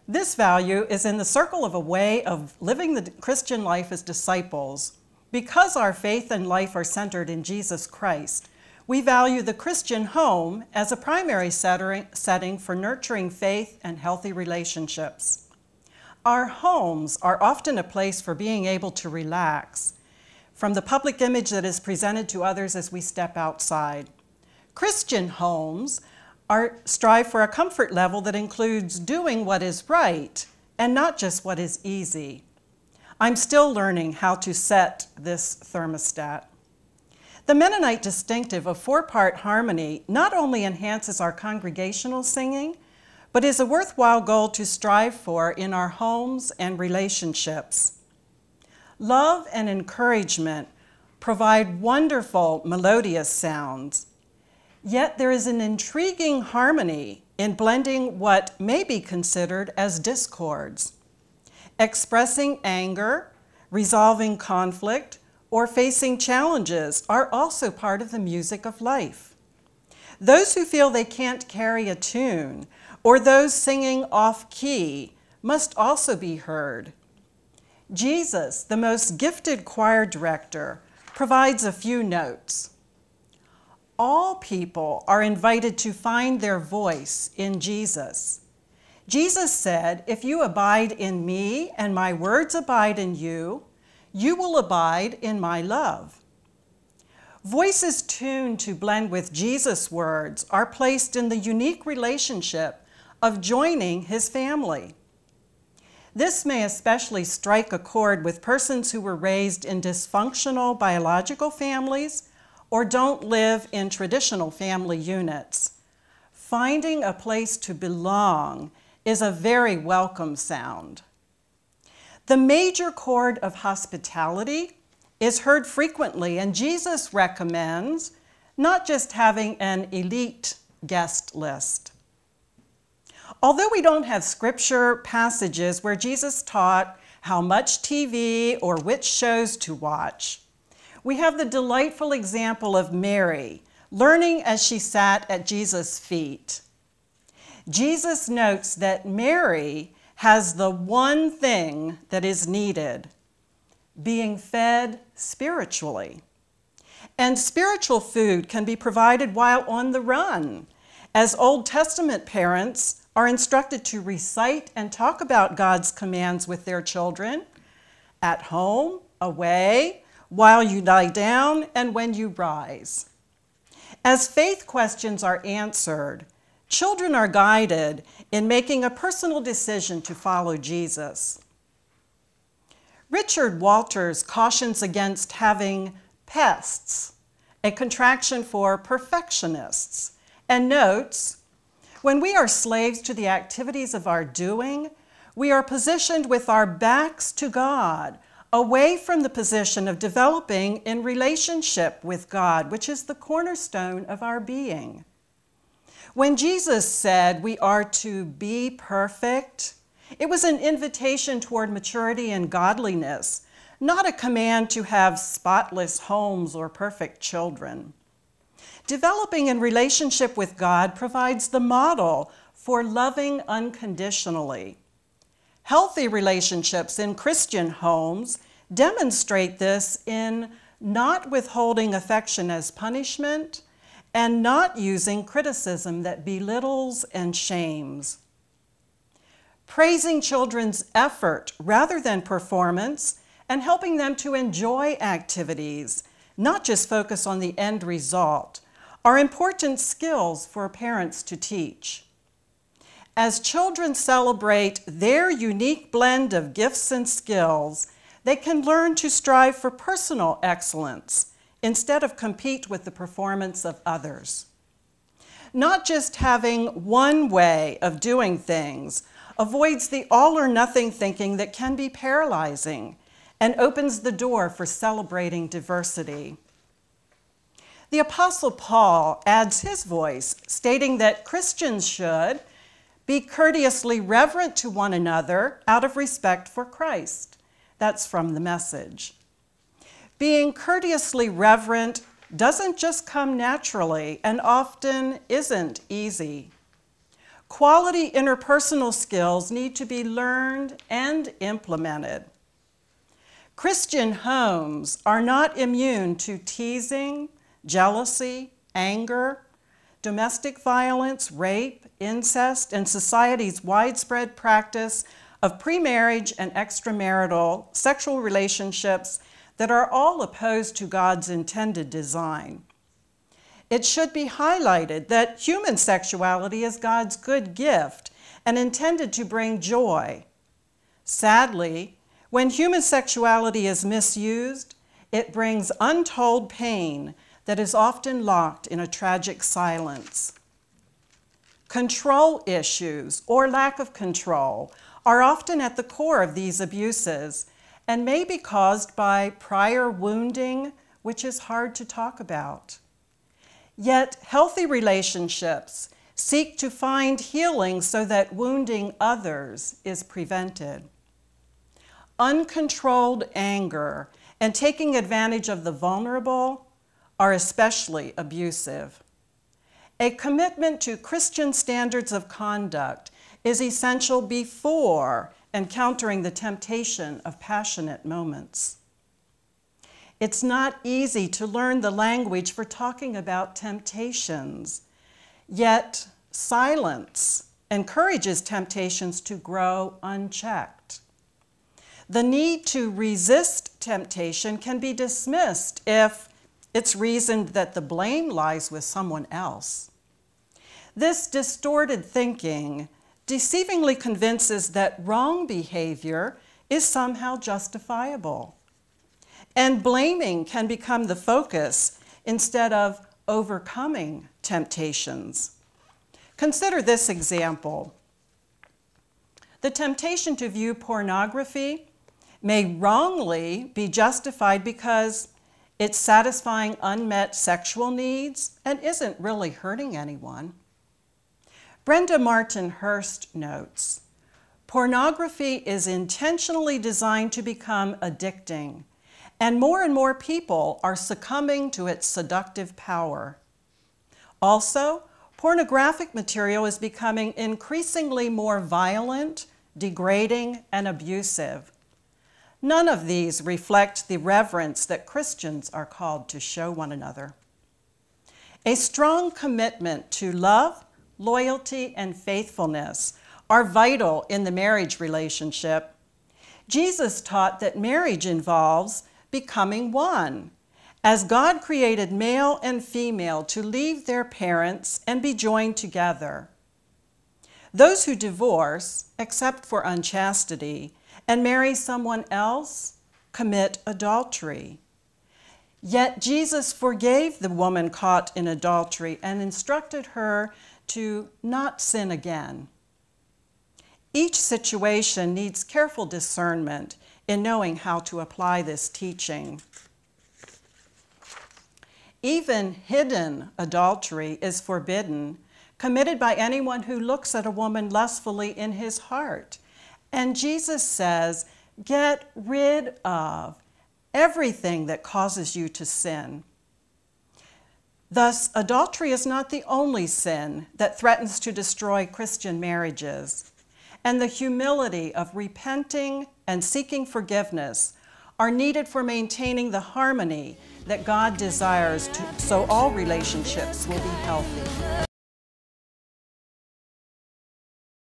This value is in the circle of a way of living the Christian life as disciples. Because our faith and life are centered in Jesus Christ, we value the Christian home as a primary setting for nurturing faith and healthy relationships. Our homes are often a place for being able to relax from the public image that is presented to others as we step outside. Christian homes strive for a comfort level that includes doing what is right and not just what is easy. I'm still learning how to set this thermostat. The Mennonite distinctive of four-part harmony not only enhances our congregational singing, but is a worthwhile goal to strive for in our homes and relationships. Love and encouragement provide wonderful melodious sounds. Yet there is an intriguing harmony in blending what may be considered as discords. Expressing anger, resolving conflict, or facing challenges are also part of the music of life. Those who feel they can't carry a tune, or those singing off-key, must also be heard. Jesus, the most gifted choir director, provides a few notes. All people are invited to find their voice in Jesus. Jesus said, "If you abide in me and my words abide in you, you will abide in my love." Voices tuned to blend with Jesus' words are placed in the unique relationship of joining his family. This may especially strike a chord with persons who were raised in dysfunctional biological families or don't live in traditional family units. Finding a place to belong is a very welcome sound. The major chord of hospitality is heard frequently, and Jesus recommends not just having an elite guest list. Although we don't have scripture passages where Jesus taught how much TV or which shows to watch, we have the delightful example of Mary learning as she sat at Jesus' feet. Jesus notes that Mary has the one thing that is needed: being fed spiritually. And spiritual food can be provided while on the run, as Old Testament parents are instructed to recite and talk about God's commands with their children, at home, away, while you lie down, and when you rise. As faith questions are answered, children are guided in making a personal decision to follow Jesus. Richard Walters cautions against having pests, a contraction for perfectionists, and notes, "When we are slaves to the activities of our doing, we are positioned with our backs to God, away from the position of developing in relationship with God, which is the cornerstone of our being." When Jesus said we are to be perfect, it was an invitation toward maturity and godliness, not a command to have spotless homes or perfect children. Developing in relationship with God provides the model for loving unconditionally. Healthy relationships in Christian homes demonstrate this in not withholding affection as punishment and not using criticism that belittles and shames. Praising children's effort rather than performance and helping them to enjoy activities, not just focus on the end result, are important skills for parents to teach. As children celebrate their unique blend of gifts and skills, they can learn to strive for personal excellence instead of compete with the performance of others. Not just having one way of doing things avoids the all-or-nothing thinking that can be paralyzing and opens the door for celebrating diversity. The Apostle Paul adds his voice, stating that Christians should be courteously reverent to one another out of respect for Christ. That's from the Message. Being courteously reverent doesn't just come naturally and often isn't easy. quality interpersonal skills need to be learned and implemented. Christian homes are not immune to teasing, jealousy, anger, domestic violence, rape, incest, and society's widespread practice of premarriage and extramarital sexual relationships that are all opposed to God's intended design. It should be highlighted that human sexuality is God's good gift and intended to bring joy. Sadly, when human sexuality is misused, it brings untold pain that is often locked in a tragic silence. Control issues or lack of control are often at the core of these abuses and may be caused by prior wounding, which is hard to talk about. Yet healthy relationships seek to find healing so that wounding others is prevented. Uncontrolled anger and taking advantage of the vulnerable are especially abusive. A commitment to Christian standards of conduct is essential before encountering the temptation of passionate moments. It's not easy to learn the language for talking about temptations, yet silence encourages temptations to grow unchecked. The need to resist temptation can be dismissed if it's reasoned that the blame lies with someone else. This distorted thinking deceivingly convinces that wrong behavior is somehow justifiable. And blaming can become the focus instead of overcoming temptations. Consider this example. The temptation to view pornography may wrongly be justified because it's satisfying unmet sexual needs and isn't really hurting anyone. Brenda Martin Hurst notes, pornography is intentionally designed to become addicting, and more people are succumbing to its seductive power. Also, pornographic material is becoming increasingly more violent, degrading, and abusive. None of these reflect the reverence that Christians are called to show one another. A strong commitment to love, loyalty, and faithfulness are vital in the marriage relationship. Jesus taught that marriage involves becoming one, as God created male and female to leave their parents and be joined together. Those who divorce, except for unchastity, and marry someone else commit adultery. Yet Jesus forgave the woman caught in adultery and instructed her to not sin again. Each situation needs careful discernment in knowing how to apply this teaching. Even hidden adultery is forbidden, committed by anyone who looks at a woman lustfully in his heart. And Jesus says, get rid of everything that causes you to sin. Thus, adultery is not the only sin that threatens to destroy Christian marriages, and the humility of repenting and seeking forgiveness are needed for maintaining the harmony that God desires so all relationships will be healthy.